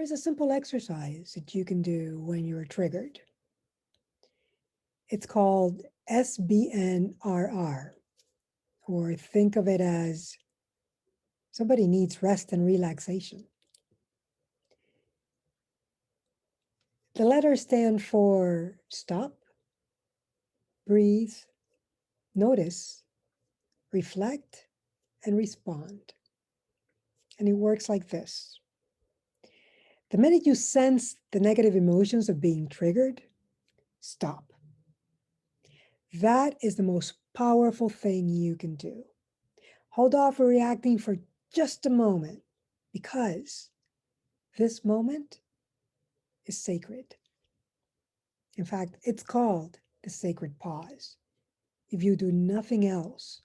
Here's a simple exercise that you can do when you're triggered. It's called SBNRR, or think of it as somebody needs rest and relaxation. The letters stand for stop, breathe, notice, reflect, and respond. And it works like this. The minute you sense the negative emotions of being triggered, stop. That is the most powerful thing you can do. Hold off reacting for just a moment, because this moment is sacred. In fact, it's called the sacred pause. If you do nothing else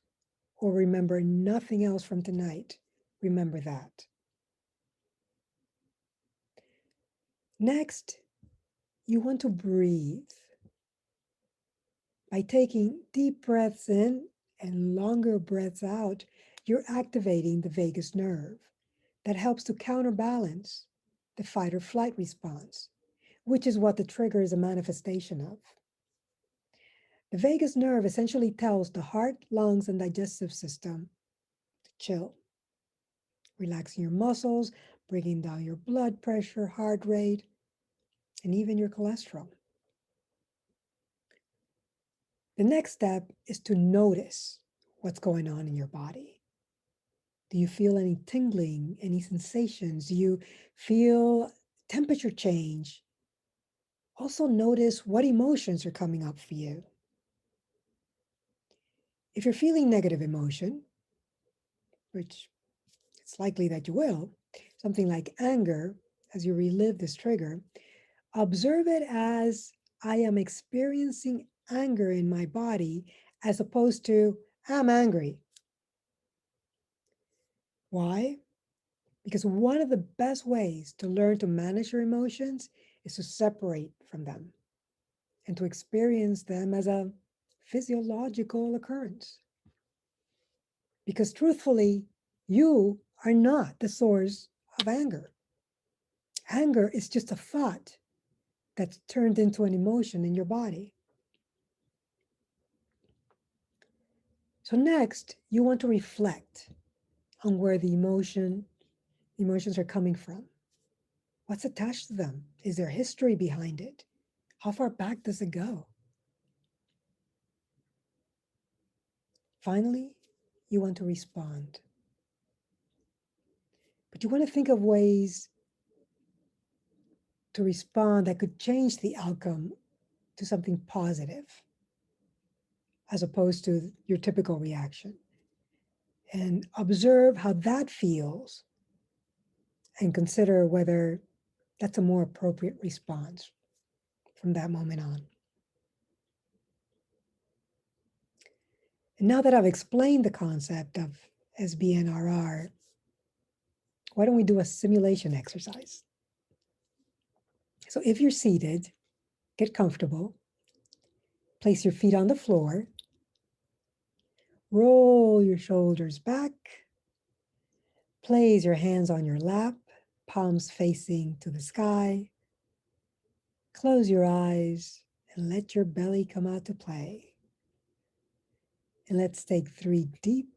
or remember nothing else from tonight, remember that. Next, you want to breathe. By taking deep breaths in and longer breaths out, you're activating the vagus nerve that helps to counterbalance the fight or flight response, which is what the trigger is a manifestation of. The vagus nerve essentially tells the heart, lungs, and digestive system to chill, relaxing your muscles, bringing down your blood pressure, heart rate, and even your cholesterol. The next step is to notice what's going on in your body. Do you feel any tingling, any sensations? Do you feel temperature change? Also notice what emotions are coming up for you. If you're feeling negative emotion, which it's likely that you will, something like anger, as you relive this trigger, observe it as I am experiencing anger in my body, as opposed to I'm angry. Why? Because one of the best ways to learn to manage your emotions is to separate from them and to experience them as a physiological occurrence. Because truthfully, you are not the source of anger. Anger is just a thought that's turned into an emotion in your body. So next, you want to reflect on where the emotions are coming from. What's attached to them? Is there history behind it? How far back does it go? Finally, you want to respond. But you want to think of ways to respond that could change the outcome to something positive, as opposed to your typical reaction. And observe how that feels and consider whether that's a more appropriate response from that moment on. And now that I've explained the concept of SBNRR, why don't we do a simulation exercise? So if you're seated, get comfortable, place your feet on the floor, roll your shoulders back, place your hands on your lap, palms facing to the sky, close your eyes and let your belly come out to play. And let's take 3 deep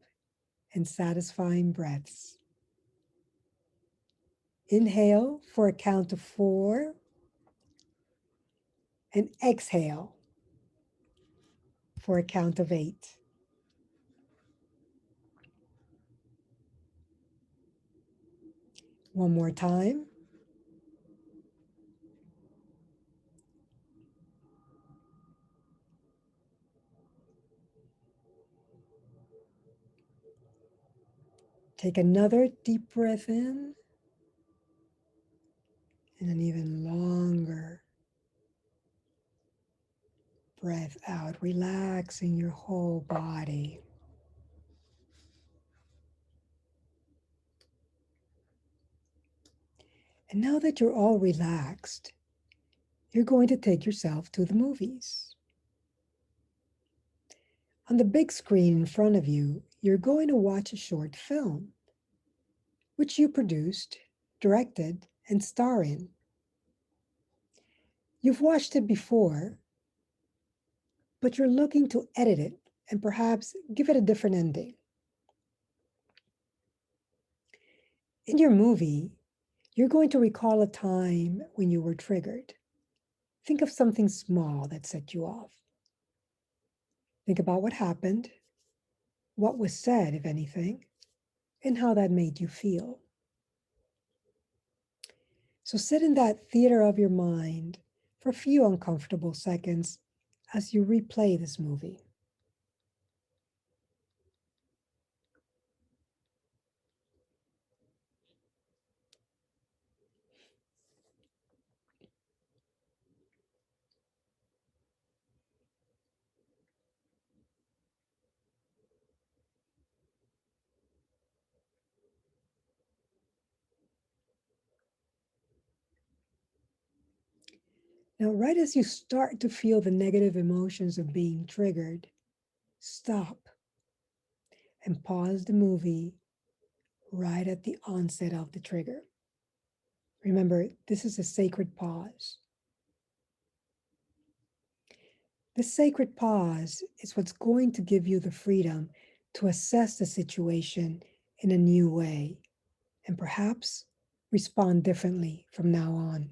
and satisfying breaths. Inhale for a count of 4 and exhale for a count of 8. One more time. Take another deep breath in and an even longer breath out, relaxing your whole body. And now that you're all relaxed, you're going to take yourself to the movies. On the big screen in front of you, you're going to watch a short film, which you produced, directed, and star in. You've watched it before, but you're looking to edit it and perhaps give it a different ending. In your movie, you're going to recall a time when you were triggered. Think of something small that set you off. Think about what happened, what was said, if anything, and how that made you feel. So sit in that theater of your mind for a few uncomfortable seconds as you replay this movie. Now, right as you start to feel the negative emotions of being triggered, stop and pause the movie right at the onset of the trigger. Remember, this is a sacred pause. This sacred pause is what's going to give you the freedom to assess the situation in a new way and perhaps respond differently from now on.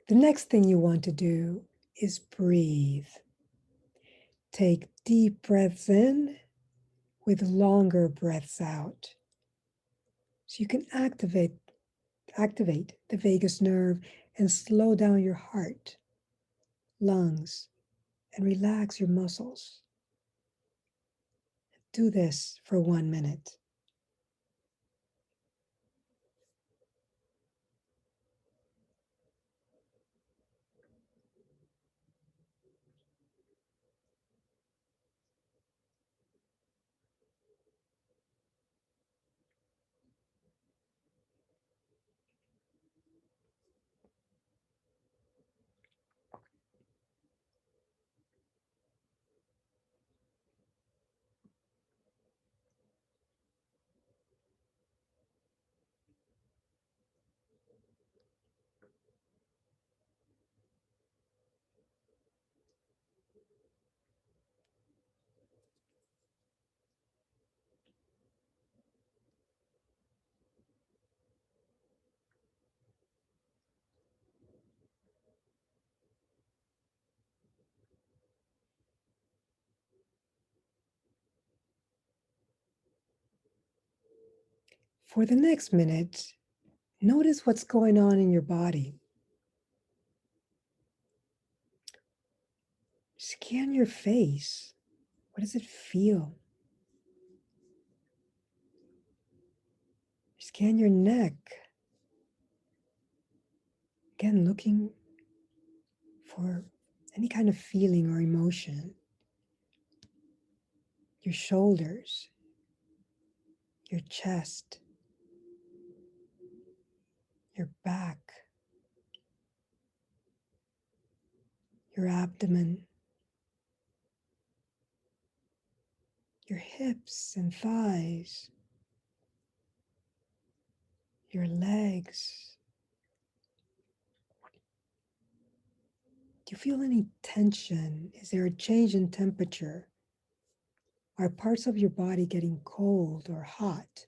The next thing you want to do is breathe. Take deep breaths in with longer breaths out. So you can activate the vagus nerve and slow down your heart, lungs, and relax your muscles. Do this for 1 minute. For the next minute, notice what's going on in your body. Scan your face. What does it feel? Scan your neck. Again, looking for any kind of feeling or emotion. Your shoulders, your chest, your back, your abdomen, your hips and thighs, your legs. Do you feel any tension? Is there a change in temperature? Are parts of your body getting cold or hot?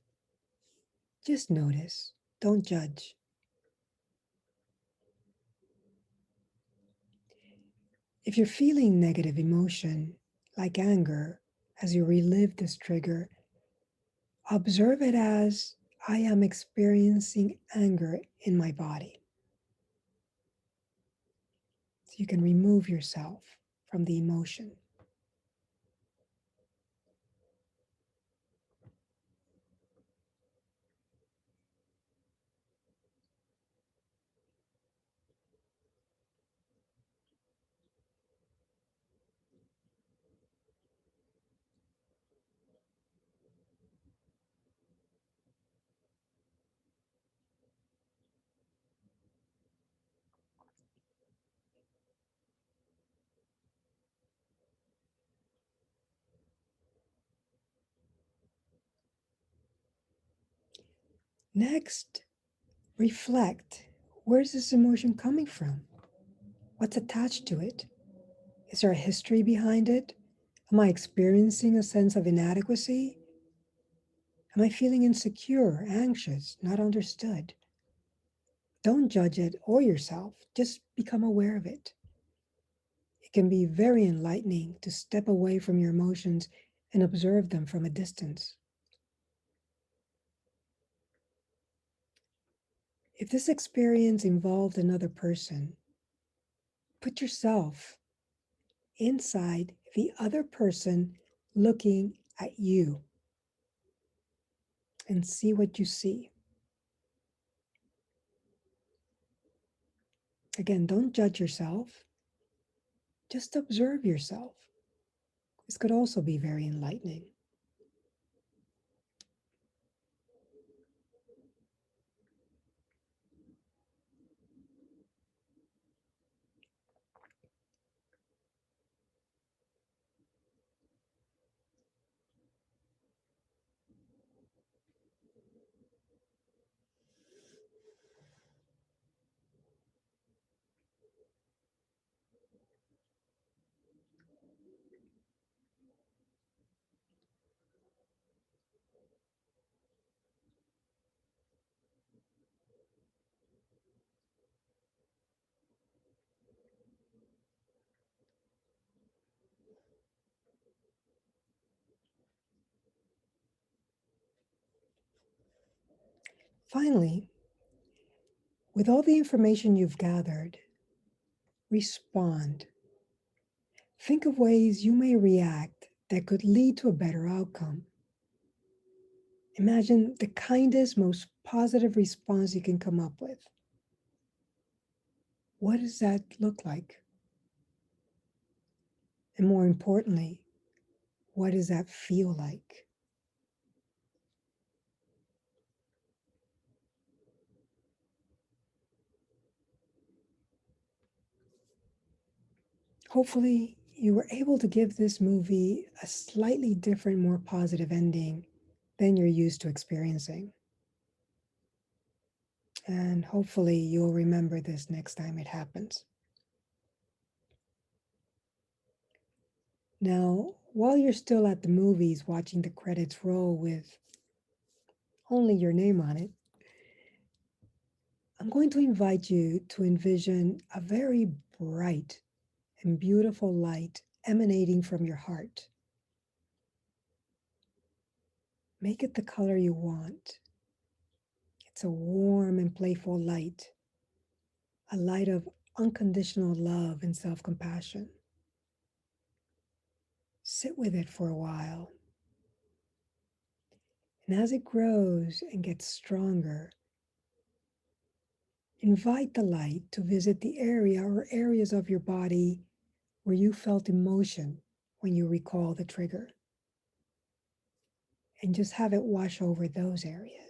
Just notice, don't judge. If you're feeling negative emotion, like anger, as you relive this trigger, observe it as I am experiencing anger in my body. So you can remove yourself from the emotion. Next, reflect. Where's this emotion coming from? What's attached to it? Is there a history behind it? Am I experiencing a sense of inadequacy? Am I feeling insecure, anxious, not understood? Don't judge it or yourself, just become aware of it. It can be very enlightening to step away from your emotions and observe them from a distance. If this experience involved another person, put yourself inside the other person looking at you and see what you see. Again, don't judge yourself, just observe yourself. This could also be very enlightening. Finally, with all the information you've gathered, respond. Think of ways you may react that could lead to a better outcome. Imagine the kindest, most positive response you can come up with. What does that look like? And more importantly, what does that feel like? Hopefully, you were able to give this movie a slightly different, more positive ending than you're used to experiencing. And hopefully, you'll remember this next time it happens. Now, while you're still at the movies watching the credits roll with only your name on it, I'm going to invite you to envision a very bright and beautiful light emanating from your heart. Make it the color you want. It's a warm and playful light, a light of unconditional love and self compassion. Sit with it for a while. And as it grows and gets stronger, invite the light to visit the area or areas of your body where you felt emotion when you recall the trigger. And just have it wash over those areas.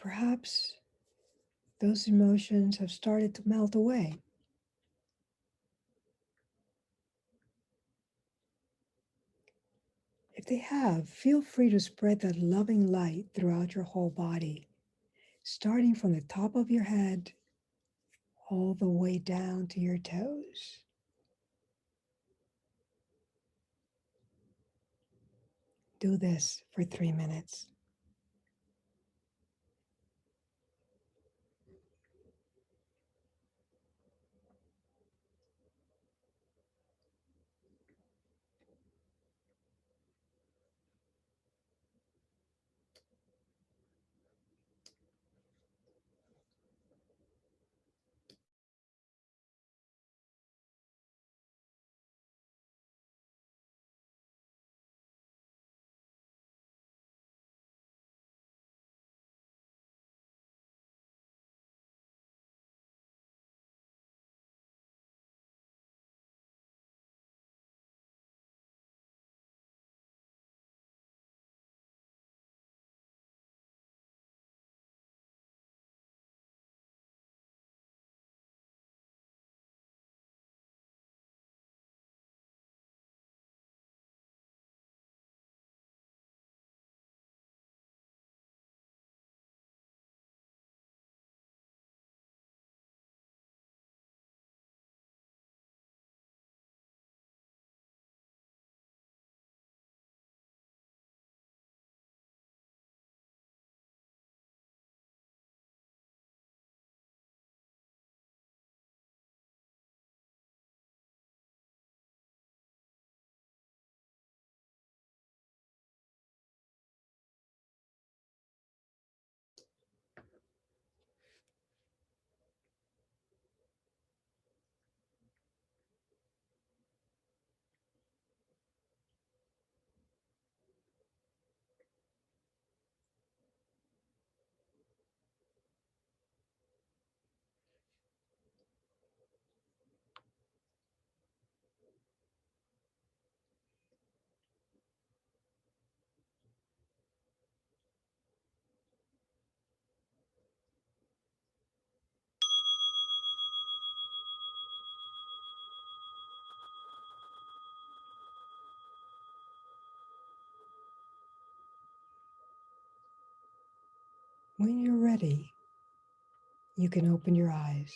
Perhaps those emotions have started to melt away. If they have, feel free to spread that loving light throughout your whole body, starting from the top of your head all the way down to your toes. Do this for 3 minutes. When you're ready, you can open your eyes.